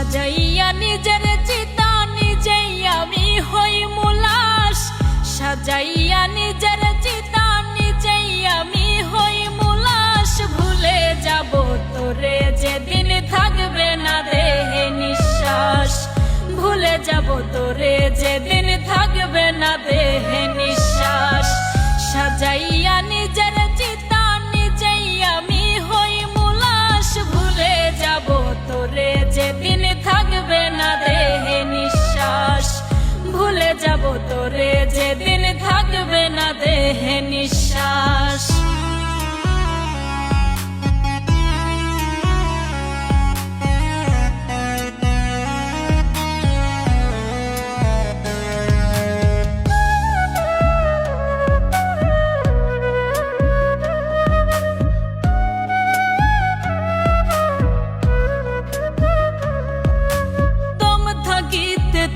সাজাইয়া নিজের চিতা নিজেই আমি হই মুলাস, সাজাইয়া নিজের চিতা নিজেই আমি হই মুলাস। ভুলে যাব তোরে যেদিন থাকবে না দেহে নিঃশ্বাস, ভুলে যাব তোরে যেদিন থাকবে না দেহে নিঃশ্বাস। সাজাইয়া নিজের চিতা নিজেই আমি হই মুলাস, ভুলে যাব তোরে যেদিন থাকবে না দেহে নিঃশ্বাস, ভুলে যাব তোরে যেদিন থাকবে না দেহে নিঃশ্বাস।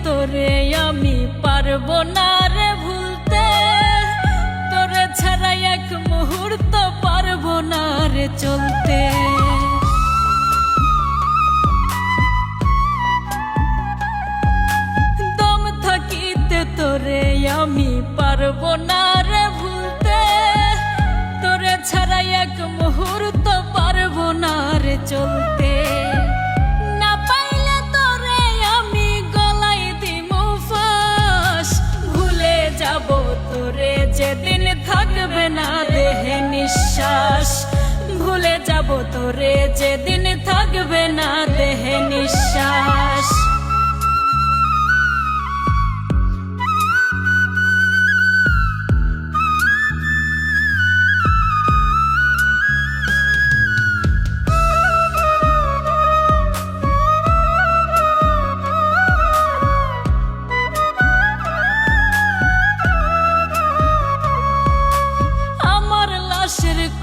তোরে আমি পারবো না রে ভুলতে, তোরে ছাড়া এক মুহূর্ত পারবো না রে চলতে। দম থাকিতে তোরে আমি পারবো না রে ভুলতে, তোরে ছাড়া এক মুহূর্ত পারবো না রে চলতে। যেদিন থাকবে না দেহে নিঃশ্বাস, ভুলে যাব তোরে যেদিন থাকবে না দেহে নিঃশ্বাস।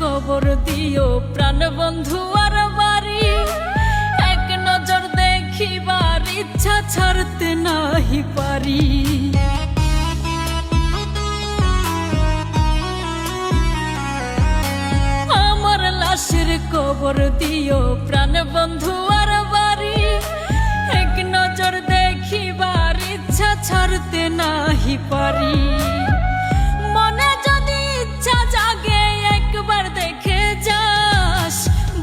খবর দিও প্রাণ বন্ধু আর বাড়ি, এক নজর দেখিবার ইচ্ছা ছাড়তে নাহি পারি। আমার লাশের খবর দিও প্রাণ বন্ধু আর বাড়ি, এক নজর দেখিবার ইচ্ছা ছাড়তে নাহি পারি। মনে যদি ইচ্ছা জাগে একবার দেখে যাস,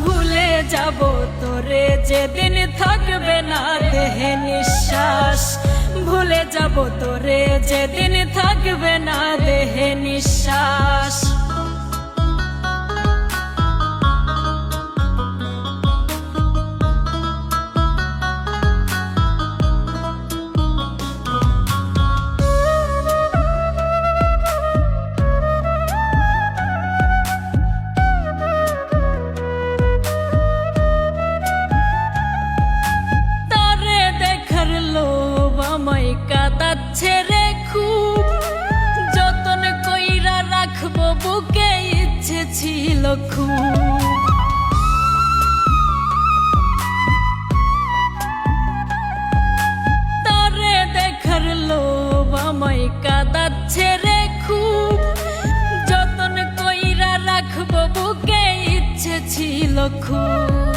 ভুলে যাব তোরে যেদিন থাকবে না দেহে নিঃশ্বাস, ভুলে যাব তোরে যেদিন থাকবে না দেহে নিঃশ্বাস। কাঁদাচ্ছে রে খুব, যতন কইরা রাখবো বুকে ইচ্ছে ছিল খুব। তারে দেখার লোভ আমায় কাঁদাচ্ছে রে খুব, যতন কইরা রাখবো বুকে ইচ্ছে ছিল খুব।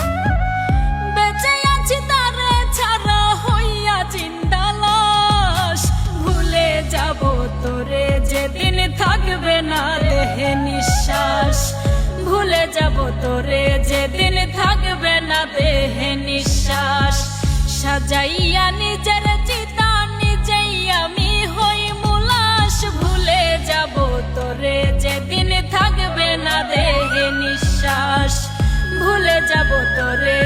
বেঁচে আছি তারে ছাড়া হইয়া জিন্দালাস, ভুলে যাব তোরে যেদিন থাকবে না দেহে নিঃশ্বাস, ভুলে যাব তোরে যেদিন থাকবে না দেহে নিঃশ্বাস। সাজাইয়া নিজের চিতা নিজেই আমি হই মুলাস, ভুলে যাব তোরে যেদিন থাকবে না দেহে নিঃশ্বাস, ভুলে যাব তোরে